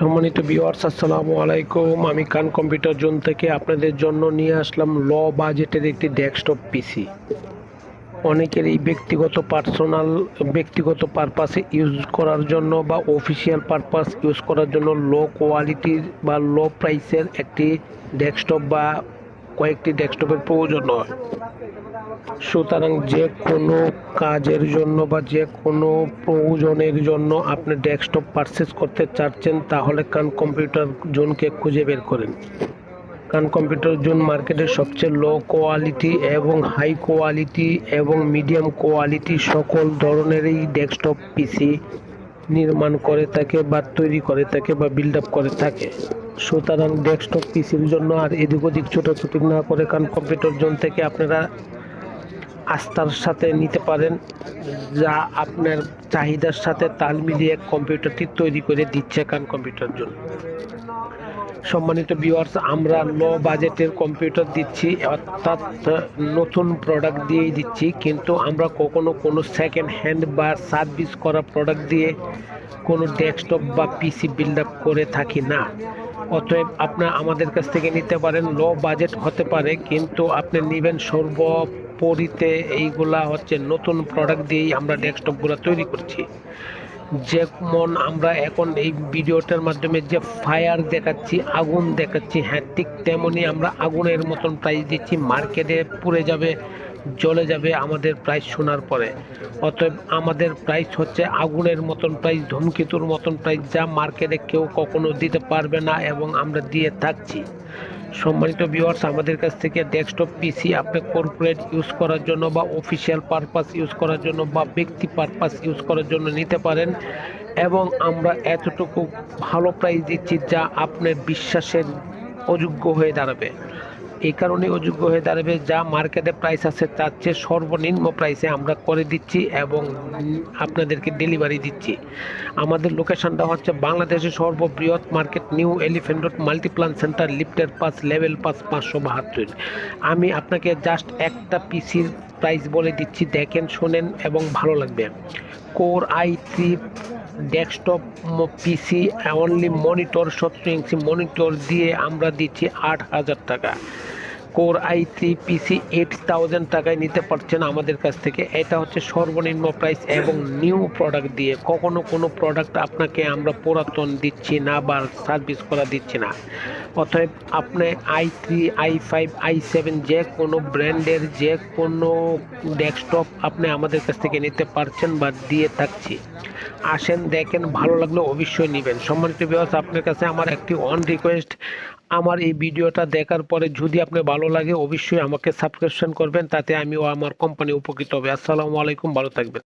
সম্মানিত ভিউয়ার্স, আসসালামু আলাইকুম। আমি খান কম্পিউটার জোন থেকে আপনাদের জন্য নিয়ে আসলাম লো বাজেটের একটি ডেস্কটপ পিসি। অনেকের এই ব্যক্তিগত পারপাসে ইউজ করার জন্য বা অফিসিয়াল পারপাস ইউজ করার জন্য লো কোয়ালিটির বা লো প্রাইসের একটি ডেস্কটপ বা কয়েকটি ডেস্কটপের প্রয়োজন হয়। সুতরাং যে কোনো কাজের জন্য বা যে কোনো প্রয়োজনের জন্য আপনি ডেস্কটপ পারচেস করতে চাচ্ছেন, তাহলে খান কম্পিউটার জোনকে খুঁজে বের করেন। খান কম্পিউটার জোন মার্কেটের সবচেয়ে লো কোয়ালিটি এবং হাই কোয়ালিটি এবং মিডিয়াম কোয়ালিটি সকল ধরনেরই ডেস্কটপ পিসি নির্মাণ করে থাকে বা তৈরি করে থাকে বা বিল্ড আপ করে থাকে। সুতরাং ডেস্কটপ পিসির জন্য আর এদিক ওদিক ছোটাছুটি না করে খান কম্পিউটার জোন থেকে আপনারা আস্থার সাথে নিতে পারেন, যা আপনার চাহিদার সাথে তাল মিলিয়ে কম্পিউটারটি তৈরি করে দিচ্ছে খান কম্পিউটার জোন। সম্মানিত ভিউয়ার্স, আমরা লো বাজেটের কম্পিউটার দিচ্ছি, অর্থাৎ নতুন প্রোডাক্ট দিয়েই দিচ্ছি, কিন্তু আমরা কখনো কোনো সেকেন্ড হ্যান্ড বা সার্ভিস করা প্রোডাক্ট দিয়ে কোনো ডেস্কটপ বা পিসি বিল্ড আপ করে থাকি না। অতএব আপনার আমাদের কাছ থেকে নিতে পারেন। লো বাজেট হতে পারে, কিন্তু আপনি নেবেন সর্বোপরিতে এইগুলা হচ্ছে নতুন প্রোডাক্ট দিয়েই আমরা ডেস্কটপগুলো তৈরি করছি। যেমন আমরা এখন এই ভিডিওটার মাধ্যমে যে ফায়ার দেখাচ্ছি, আগুন দেখাচ্ছি, হ্যাঁ ঠিক তেমনই আমরা আগুনের মতন প্রাইস দিচ্ছি। মার্কেটে পুড়ে যাবে, জ্বলে যাবে আমাদের প্রাইস শোনার পরে। অতএব আমাদের প্রাইস হচ্ছে আগুনের মতন প্রাইস, ধূমকেতুর মতন প্রাইস, যা মার্কেটে কেউ কখনো দিতে পারবে না এবং আমরা দিয়ে থাকছি। সম্মানিত ভিউয়ার্স, আমাদের কাছ থেকে ডেস্কটপ পিসি আপনি কর্পোরেট ইউজ করার জন্য বা অফিসিয়াল পারপাস ইউজ করার জন্য বা ব্যক্তি পারপাস ইউজ করার জন্য নিতে পারেন, এবং আমরা এতটুকু ভালো প্রাইস দিচ্ছি যা আপনার বিশ্বাসের অযোগ্য হয়ে দাঁড়াবে। এই কারণে অযোগ্য হয়ে দাঁড়াবে, যা মার্কেটে প্রাইস আছে তার চেয়ে সর্বনিম্ন প্রাইসে আমরা করে দিচ্ছি এবং আপনাদেরকে ডেলিভারি দিচ্ছি। আমাদের লোকেশনটা হচ্ছে বাংলাদেশের সর্ববৃহৎ market, new elephant road, Multiplan centre, লিফটের পাস, লেভেল পাস, 572। আমি আপনাকে জাস্ট একটা পিসির প্রাইস বলে দিচ্ছি, দেখেন, শোনেন এবং ভালো লাগবে। কোর i3 ডেস্কটপ পিসি অনলি মনিটর, 17 ইঞ্চি মনিটর দিয়ে আমরা দিচ্ছি 8,000 টাকা। কোর i3 পিসি 8,000 টাকায় নিতে পারছেন আমাদের কাছ থেকে। এটা হচ্ছে সর্বনিম্ন প্রাইস এবং নিউ প্রোডাক্ট দিয়ে। কখনো কোনো প্রোডাক্ট আপনাকে আমরা পুরাতন দিচ্ছি না বা সার্ভিস করা দিচ্ছি না। অতএব আপনি i3, i5, i7 যে কোনো ব্র্যান্ডের যে কোনো ডেস্কটপ আপনি আমাদের কাছ থেকে নিতে পারছেন বা দিয়ে থাকছি। আসেন, দেখেন, ভালো লাগলে অবশ্যই নেবেন। সম্মানিত ভিউয়ার্স, আপনার কাছে আমার একটি রিকোয়েস্ট, আমার এই ভিডিওটা দেখার পরে যদি আপনার ভালো লাগে অবশ্যই আমাকে সাবস্ক্রিপশন করবেন, তাতে আমিও আমার কোম্পানি উপকৃত হবে। আসসালামু আলাইকুম, ভালো থাকবেন।